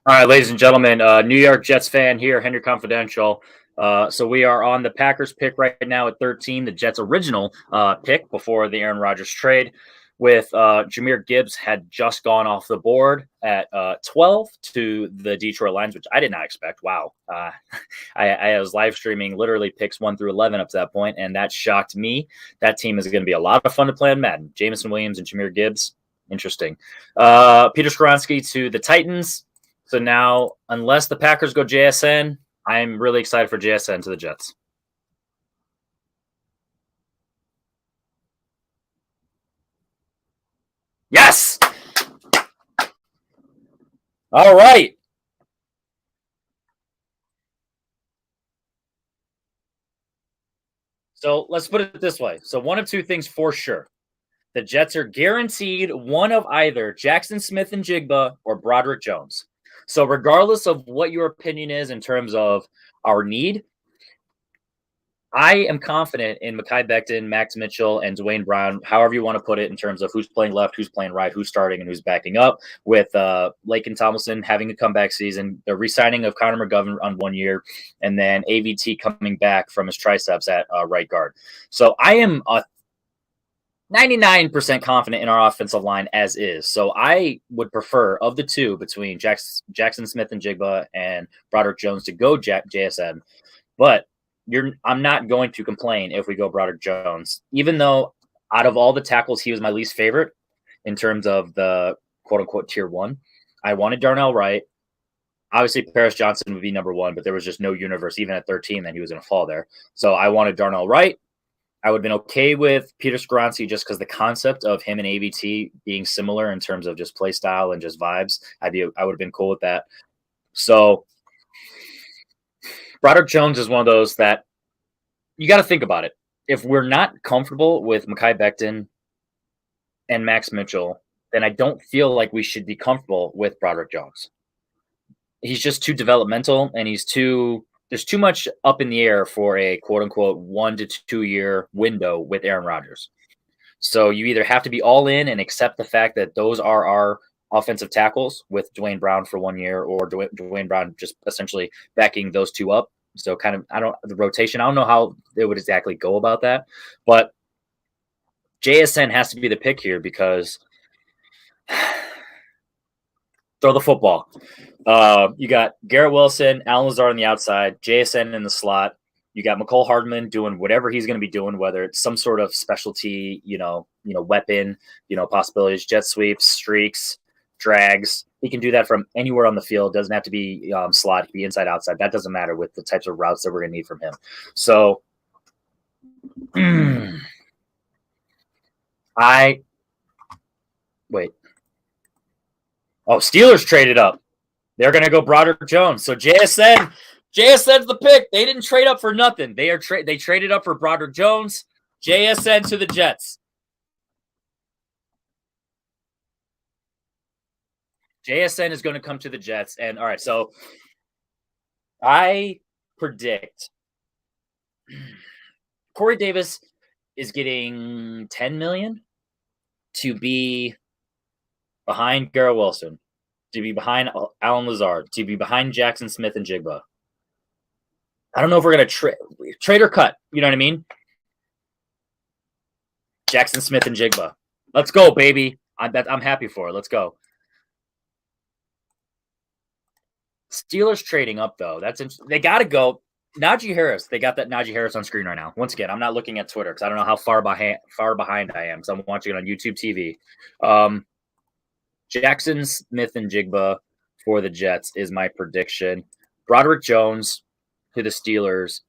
All right, ladies and gentlemen, New York Jets fan here, Henry Confidential. So we are on the Packers pick right now at 13, the Jets' original pick before the Aaron Rodgers trade. With Jahmyr Gibbs had just gone off the board at 12 to the Detroit Lions, which I did not expect. Wow, I was live streaming literally picks 1 through 11 up to that point, and that shocked me. That team is going to be a lot of fun to play on Madden. Jameson Williams and Jahmyr Gibbs, interesting. Peter Skoronski to the Titans. So now, unless the Packers go JSN, I'm really excited for JSN to the Jets. Yes! All right. So let's put it this way. So one of two things for sure. The Jets are guaranteed one of either Jackson Smith-Njigba or Broderick Jones. So regardless of what your opinion is in terms of our need, I am confident in Mekhi Becton, Max Mitchell, and Dwayne Brown, however you want to put it, in terms of who's playing left, who's playing right, who's starting, and who's backing up. With Laken Tomlinson having a comeback season, the re-signing of Connor McGovern on 1 year, and then AVT coming back from his triceps at right guard. So I am 99% confident in our offensive line as is. So I would prefer, of the two, between Jackson Smith-Njigba and Broderick Jones, to go JSN. But I'm not going to complain if we go Broderick Jones, even though out of all the tackles, he was my least favorite in terms of the quote unquote tier one. I wanted Darnell Wright. Obviously, Paris Johnson would be number one, but there was just no universe, even at 13, that he was going to fall there. So I wanted Darnell Wright. I would have been okay with Peter Skoronski just because the concept of him and AVT being similar in terms of just play style and just vibes. I would have been cool with that. So Broderick Jones is one of those that you got to think about it. If we're not comfortable with Mekhi Becton and Max Mitchell, then I don't feel like we should be comfortable with Broderick Jones. He's just too developmental, and there's too much up in the air for a quote unquote 1 to 2 year window with Aaron Rodgers. So you either have to be all in and accept the fact that those are our offensive tackles with Dwayne Brown for 1 year, or Dwayne Brown just essentially backing those two up. So kind of, the rotation, I don't know how they would exactly go about that, but JSN has to be the pick here because throw the football. You got Garrett Wilson, Allen Lazard on the outside, JSN in the slot. You got Mecole Hardman doing whatever he's going to be doing, whether it's some sort of specialty, weapon, possibilities, jet sweeps, streaks, drags. He can do that from anywhere on the field. Doesn't have to be slot. It can be inside, outside. That doesn't matter with the types of routes that we're going to need from him. So wait. Oh, Steelers traded up. They're going to go Broderick Jones. So JSN's the pick. They didn't trade up for nothing. They traded up for Broderick Jones. JSN to the Jets. JSN is going to come to the Jets. And all right, so I predict Corey Davis is getting $10 million to be behind Garrett Wilson, to be behind Allen Lazard, to be behind Jackson Smith-Njigba. I don't know if we're going to trade or cut. You know what I mean? Jackson Smith-Njigba. Let's go, baby. I'm happy for it. Let's go. Steelers trading up, though. They got to go. Najee Harris. They got that Najee Harris on screen right now. Once again, I'm not looking at Twitter because I don't know how far behind I am. So I'm watching it on YouTube TV. Jackson Smith-Njigba for the Jets is my prediction. Broderick Jones to the Steelers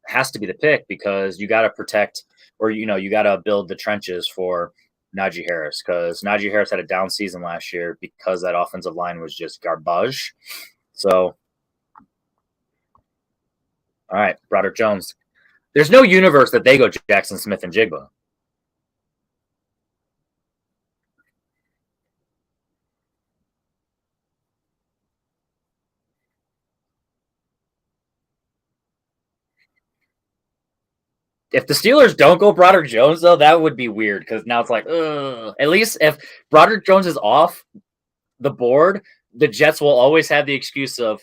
has to be the pick because you got to protect, or you got to build the trenches for Najee Harris, because Najee Harris had a down season last year because that offensive line was just garbage. So, all right, Broderick Jones. There's no universe that they go Jackson Smith-Njigba. If the Steelers don't go Broderick Jones, though, that would be weird because now it's like, ugh. At least if Broderick Jones is off the board, the Jets will always have the excuse of,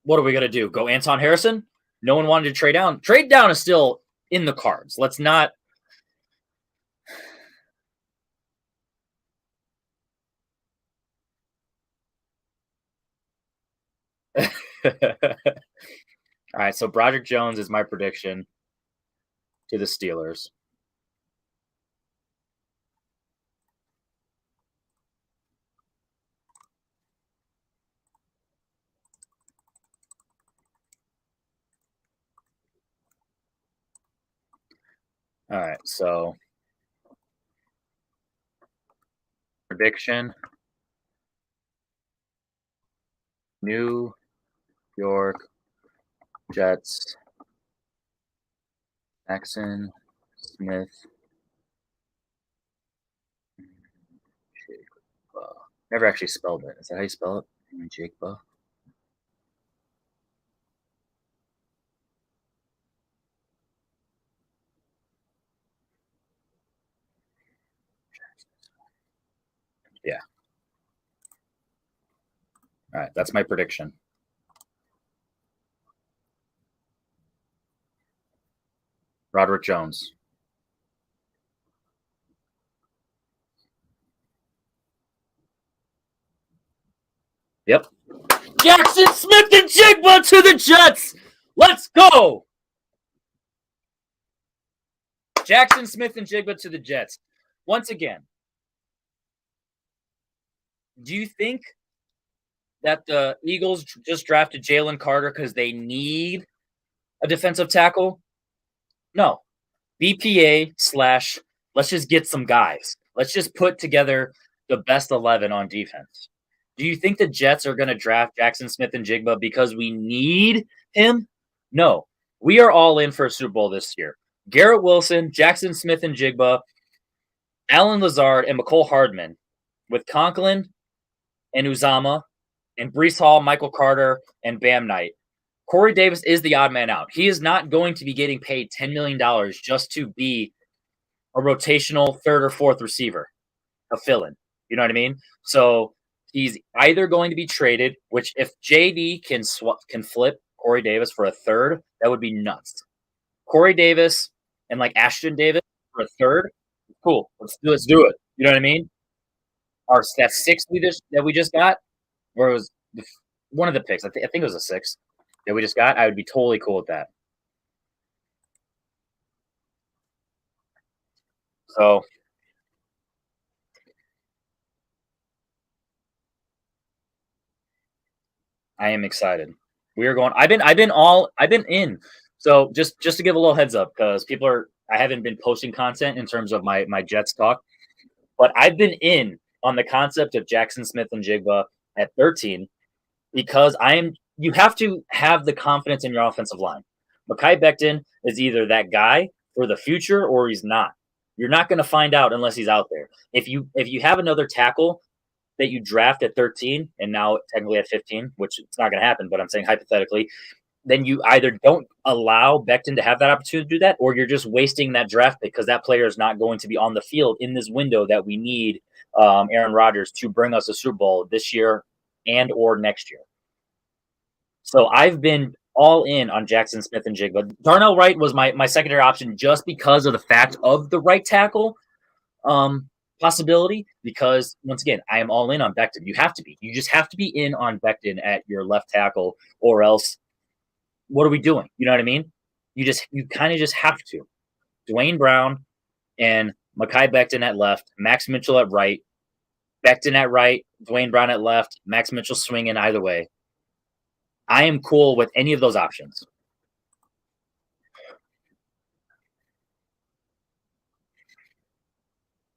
what are we gonna do? Go Anton Harrison? No one wanted to trade down. Trade down is still in the cards. Let's not. All right, so Broderick Jones is my prediction to the Steelers. All right, so prediction: New York Jets, Jackson Smith. Never actually spelled it. Is that how you spell it? Jigba. Yeah. All right, that's my prediction. Roderick Jones. Yep. Jackson Smith-Njigba to the Jets. Let's go. Jackson Smith-Njigba to the Jets. Once again, do you think that the Eagles just drafted Jalen Carter because they need a defensive tackle? No. BPA slash let's just get some guys. Let's just put together the best 11 on defense. Do you think the Jets are going to draft Jackson Smith-Njigba because we need him? No. We are all in for a Super Bowl this year. Garrett Wilson, Jackson Smith-Njigba, Allen Lazard, and Mecole Hardman with Conklin and Uzama and Breece Hall, Michael Carter, and Bam Knight. Corey Davis is the odd man out. He is not going to be getting paid $10 million just to be a rotational third or fourth receiver, a fill-in. You know what I mean? So he's either going to be traded, which if JD can flip Corey Davis for a third, that would be nuts. Corey Davis and like Ashton Davis for a third, cool. Let's do it. You know what I mean? That six that we just got, or it was one of the picks. I think it was a six that we just got. I would be totally cool with that. So I am excited. We are going. I've been in. So just to give a little heads up, because people are I haven't been posting content in terms of my Jets talk, but I've been in on the concept of Jackson Smith-Njigba at 13 because you have to have the confidence in your offensive line. Mekhi Becton is either that guy for the future or he's not. You're not going to find out unless he's out there. If you have another tackle that you draft at 13 and now technically at 15, which it's not going to happen, but I'm saying hypothetically, then you either don't allow Becton to have that opportunity to do that, or you're just wasting that draft pick because that player is not going to be on the field in this window that we need Aaron Rodgers to bring us a Super Bowl this year and or next year. So I've been all in on Jackson Smith-Njigba. Darnell Wright was my secondary option just because of the fact of the right tackle possibility. Because once again, I am all in on Becton. You have to be. You just have to be in on Becton at your left tackle, or else what are we doing? You know what I mean? You kind of just have to. Dwayne Brown and Mekhi Becton at left, Max Mitchell at right, Becton at right, Dwayne Brown at left, Max Mitchell swinging either way. I am cool with any of those options.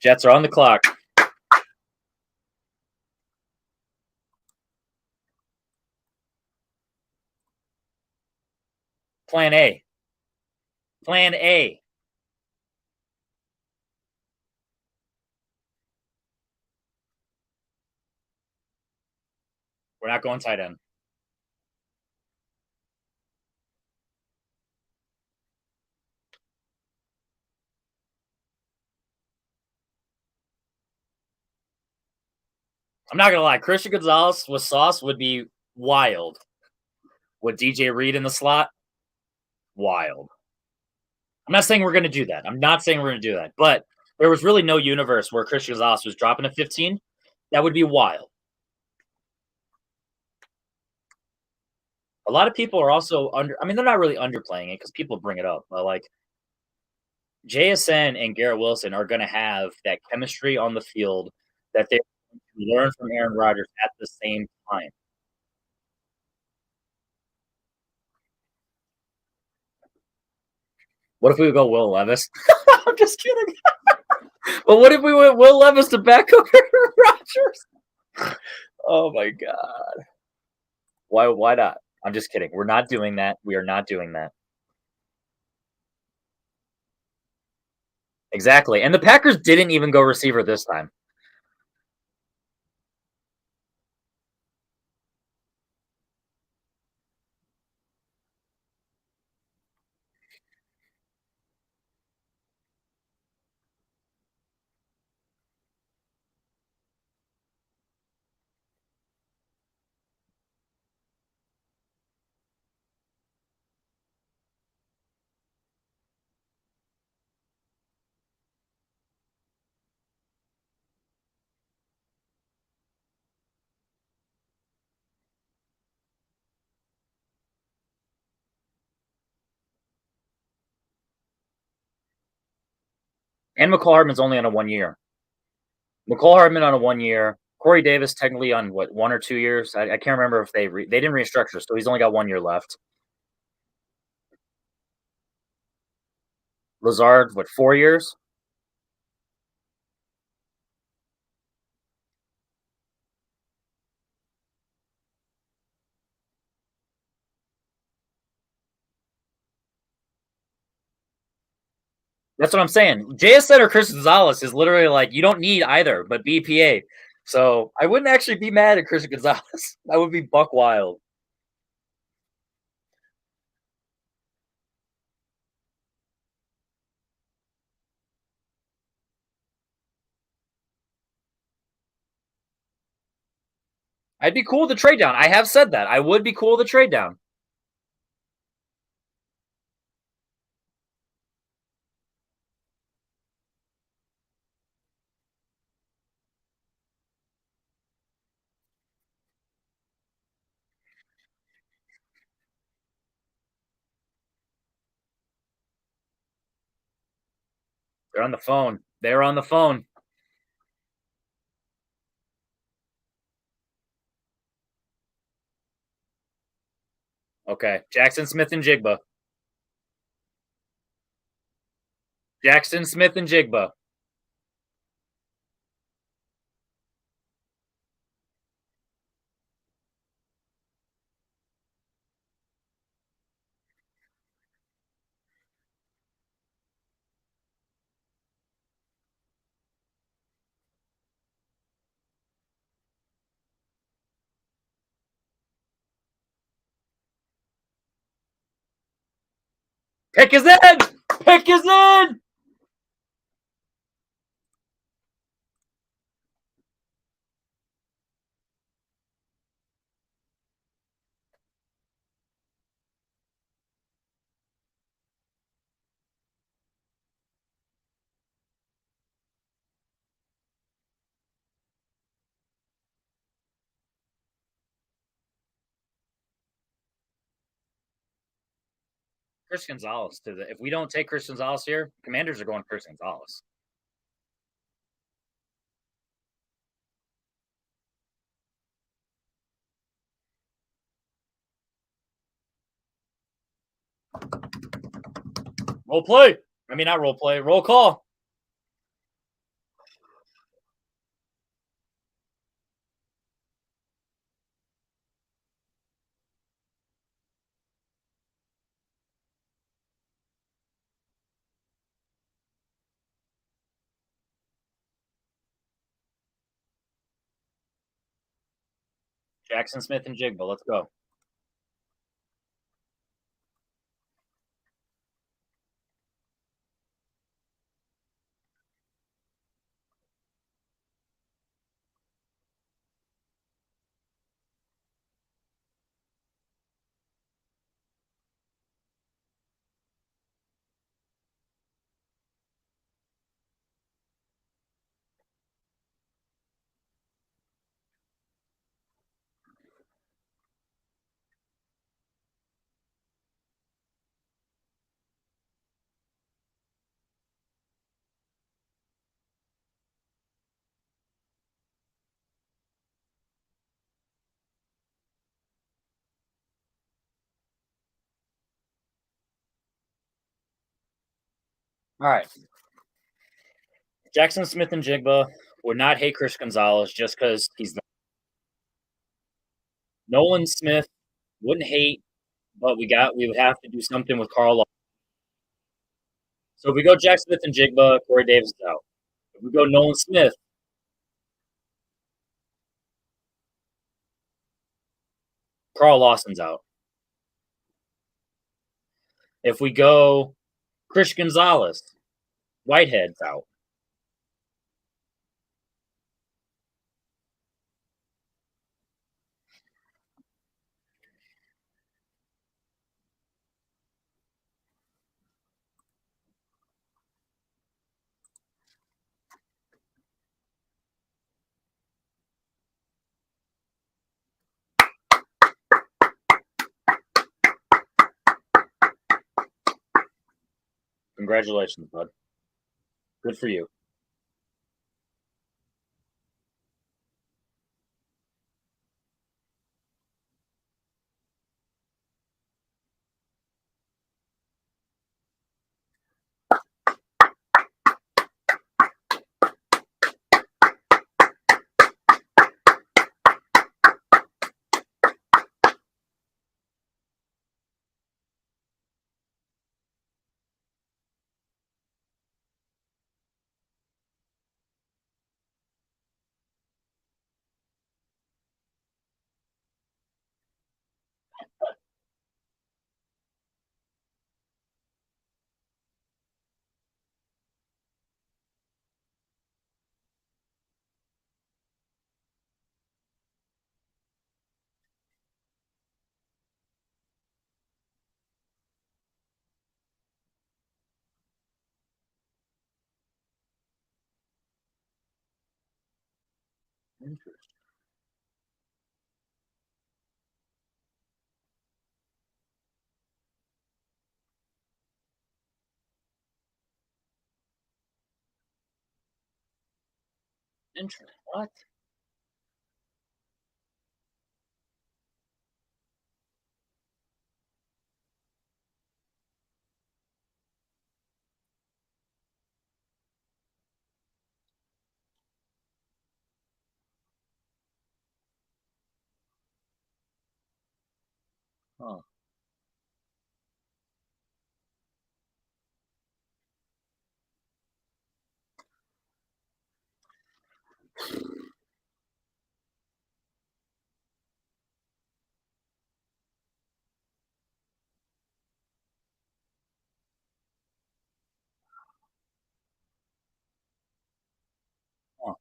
Jets are on the clock. Plan A. Plan A. We're not going tight end. I'm not gonna lie. Christian Gonzalez with Sauce would be wild. With DJ Reed in the slot, wild. I'm not saying we're gonna do that. I'm not saying we're gonna do that. But there was really no universe where Christian Gonzalez was dropping a 15. That would be wild. A lot of people are also under. I mean, they're not really underplaying it because people bring it up. But like JSN and Garrett Wilson are going to have that chemistry on the field that they learn from Aaron Rodgers at the same time. What if we go Will Levis? I'm just kidding. But what if we went Will Levis to back up Aaron Rodgers? Oh my god. Why not? I'm just kidding. We're not doing that. We are not doing that. Exactly. And the Packers didn't even go receiver this time. And McCall Hardman's only on a 1 year. McCall Hardman on a 1 year. Corey Davis technically on what 1 or 2 years. I can't remember if they didn't restructure, so he's only got 1 year left. Lazard, what 4 years? That's what I'm saying. JSN or Chris Gonzalez is literally like you don't need either, but BPA. So I wouldn't actually be mad at Chris Gonzalez. That would be buck wild. I'd be cool with the trade down. I have said that. I would be cool with the trade down. They're on the phone. They're on the phone. Okay. Jackson Smith and Jigba. Jackson Smith and Jigba. Pick is in. Pick is in. Chris Gonzalez to the. If we don't take Chris Gonzalez here, Commanders are going Chris Gonzalez. Roll play. I mean, not role play. Roll call. Jackson Smith and Jigba. Let's go. All right. Jackson Smith and Jigba would not hate Chris Gonzalez just because he's not. Nolan Smith wouldn't hate, but we would have to do something with Carl. So if we go Jack Smith and Jigba, Corey Davis is out. If we go Nolan Smith, Carl Lawson's out. If we go Chris Gonzalez, Whitehead's out. Congratulations, bud. Good for you. Interesting. Interesting. What? Huh. Huh.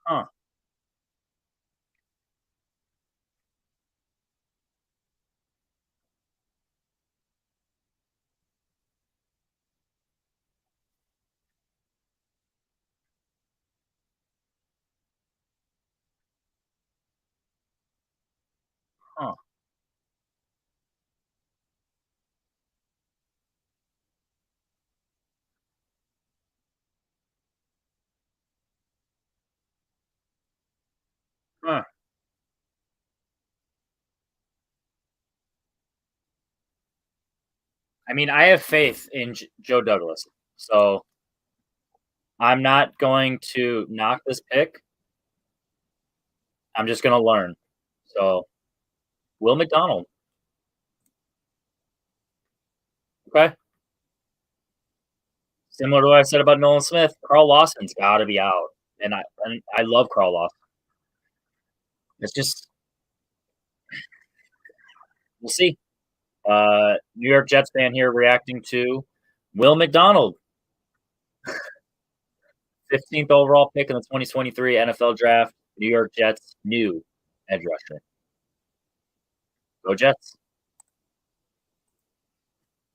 Huh. Huh. Huh. I mean, I have faith in Joe Douglas, so I'm not going to knock this pick. I'm just going to learn. So, Will McDonald. Okay. Similar to what I said about Nolan Smith, Carl Lawson's got to be out, and I love Carl Lawson. It's just we'll see. New York Jets fan here reacting to Will McDonald, 15th overall pick in the 2023 NFL Draft. New York Jets new edge rusher. Go Jets.